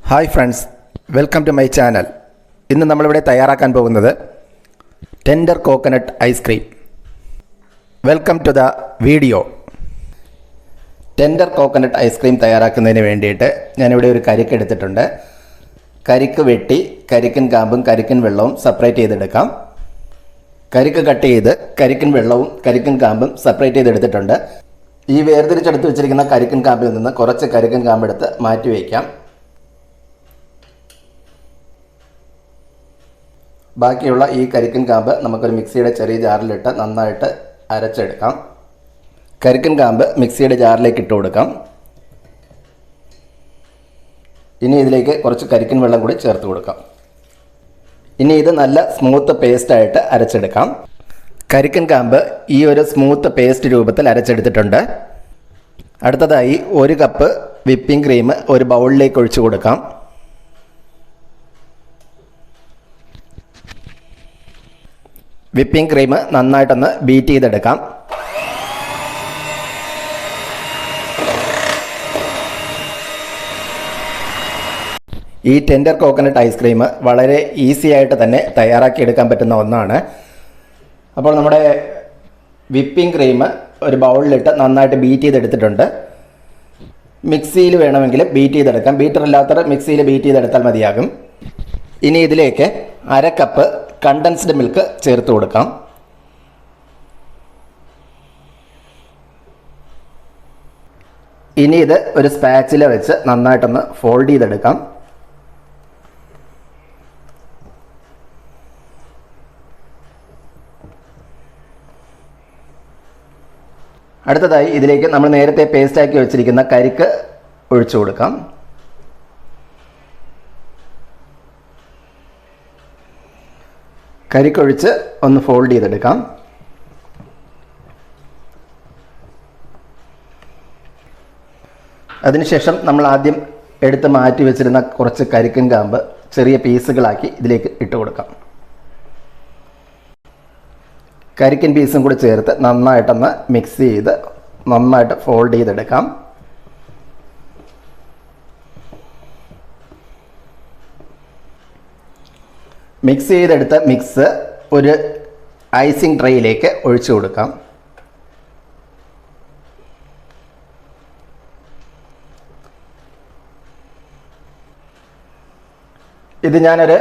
Hi friends, welcome to my channel. ഇന്ന് നമ്മളിവിടെ തയ്യാറാക്കാൻ പോകുന്നത് tender coconut ice cream. Welcome to the video. Tender coconut ice cream തയ്യാറാക്കുന്നതിന് വേണ്ടിയിട്ട് ഞാനിവിടെ ഒരു കരിക്ക് എടുത്തിട്ടുണ്ട്. കരിക്ക് വെട്ടി കരിക്കിൻ കാമ്പും കരിക്കിൻ വെള്ളവും സെപ്പറേറ്റ് ചെയ്തെടുക്കാം. കരിക്ക് കട്ട് ചെയ്ത് കരിക്കിൻ വെള്ളവും കരിക്കിൻ കാമ്പും സെപ്പറേറ്റ് ചെയ്തെടുത്തിട്ടുണ്ട്. ഈ വേർതിരിച്ചെടുത്ത് വെച്ചിരിക്കുന്ന കരിക്കിൻ കാമ്പിൽ നിന്ന് കുറച്ച് കരിക്കിൻ കാമ്പെടുത്ത് മാറ്റി വയ്ക്കാം. ബാക്കിയുള്ള ഈ കരിക്കിൻ കാമ്പ് നമുക്കൊരു മിക്സിയുടെ ചെറിയ ജാറിലിട്ട് നന്നായിട്ട് അരച്ചെടുക്കാം. കരിക്കിൻ കാമ്പ് മിക്സിയുടെ ജാറിലേക്ക് ഇട്ട് കൊടുക്കാം. ഇനി ഇതിലേക്ക് കുറച്ച് കരിക്കിൻ വെള്ളം കൂടി ചേർത്ത് കൊടുക്കാം. ഇനി ഇത് നല്ല സ്മൂത്ത് പേസ്റ്റായിട്ട് അരച്ചെടുക്കാം. കരിക്കിൻ കാമ്പ് ഈ ഒരു സ്മൂത്ത് പേസ്റ്റ് രൂപത്തിൽ അരച്ചെടുത്തിട്ടുണ്ട്. അടുത്തതായി 1 കപ്പ് വിപ്പിംഗ് ക്രീം ഒരു ബൗളിലേക്ക് ഒഴിച്ചു കൊടുക്കാം. വിപ്പിംഗ് ക്രീം നന്നായിട്ടൊന്ന് ബീറ്റ് ചെയ്തെടുക്കാം. ഈ ടെൻഡർ കോക്കനട്ട് ഐസ്ക്രീം വളരെ ഈസി ആയിട്ട് തന്നെ തയ്യാറാക്കിയെടുക്കാൻ പറ്റുന്ന ഒന്നാണ്. അപ്പോൾ നമ്മുടെ വിപ്പിംഗ് ക്രീം ഒരു ബൗളിലിട്ട് നന്നായിട്ട് ബീറ്റ് ചെയ്തെടുത്തിട്ടുണ്ട്. മിക്സിയിൽ വേണമെങ്കിൽ ബീറ്റ് ചെയ്തെടുക്കാം. ബീറ്റർ ഇല്ലാത്തവർ മിക്സിയിൽ ബീറ്റ് ചെയ്തെടുത്താൽ മതിയാകും. ഇനി ഇതിലേക്ക് 1/2 കപ്പ് കണ്ടൻസ്ഡ് മിൽക്ക് ചേർത്ത് കൊടുക്കാം. ഇനി ഇത് ഒരു സ്പാച്ചില വെച്ച് നന്നായിട്ടൊന്ന് ഫോൾഡ് ചെയ്തെടുക്കാം. അടുത്തതായി ഇതിലേക്ക് നമ്മൾ നേരത്തെ പേസ്റ്റാക്കി വെച്ചിരിക്കുന്ന കരിക്ക് ഒഴിച്ചു കൊടുക്കാം. കരിക്കൊഴിച്ച് ഒന്ന് ഫോൾഡ് ചെയ്തെടുക്കാം. അതിനുശേഷം നമ്മൾ ആദ്യം എടുത്ത് മാറ്റി വെച്ചിരുന്ന കുറച്ച് കരിക്കിൻ കാമ്പ് ചെറിയ പീസുകളാക്കി ഇതിലേക്ക് ഇട്ട് കൊടുക്കാം. കരിക്കിൻ പീസും കൂടി ചേർത്ത് നന്നായിട്ടൊന്ന് മിക്സ് ചെയ്ത് നന്നായിട്ട് ഫോൾഡ് ചെയ്തെടുക്കാം. മിക്സ് ചെയ്തെടുത്ത മിക്സ് ഒരു ഐസിങ് ട്രേയിലേക്ക് ഒഴിച്ചു കൊടുക്കാം. ഇത് ഞാനൊരു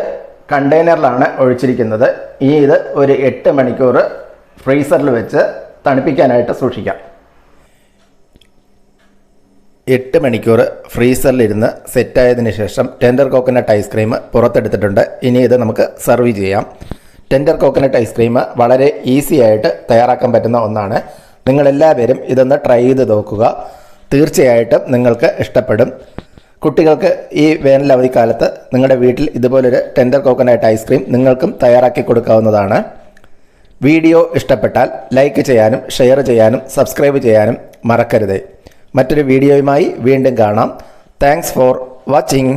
കണ്ടെയ്നറിലാണ് ഒഴിച്ചിരിക്കുന്നത്. ഇത് ഒരു 8 മണിക്കൂർ ഫ്രീസറിൽ വെച്ച് തണുപ്പിക്കാനായിട്ട് സൂക്ഷിക്കാം. 8 മണിക്കൂർ ഫ്രീസറിലിരുന്ന് സെറ്റായതിനു ശേഷം ടെൻഡർ കോക്കനട്ട് ഐസ്ക്രീം പുറത്തെടുത്തിട്ടുണ്ട്. ഇനി ഇത് നമുക്ക് സെർവ് ചെയ്യാം. ടെൻഡർ കോക്കനട്ട് ഐസ്ക്രീം വളരെ ഈസി ആയിട്ട് തയ്യാറാക്കാൻ പറ്റുന്ന ഒന്നാണ്. നിങ്ങളെല്ലാവരും ഇതൊന്ന് ട്രൈ ചെയ്ത് നോക്കുക. തീർച്ചയായിട്ടും നിങ്ങൾക്ക് ഇഷ്ടപ്പെടും. കുട്ടികൾക്ക് ഈ വേനൽ അവധിക്കാലത്ത് നിങ്ങളുടെ വീട്ടിൽ ഇതുപോലൊരു ടെൻഡർ കോക്കനട്ട് ഐസ്ക്രീം നിങ്ങൾക്കും തയ്യാറാക്കി കൊടുക്കാവുന്നതാണ്. വീഡിയോ ഇഷ്ടപ്പെട്ടാൽ ലൈക്ക് ചെയ്യാനും ഷെയർ ചെയ്യാനും സബ്സ്ക്രൈബ് ചെയ്യാനും മറക്കരുത്. മറ്റൊരു വീഡിയോയുമായി വീണ്ടും കാണാം. Thanks for watching.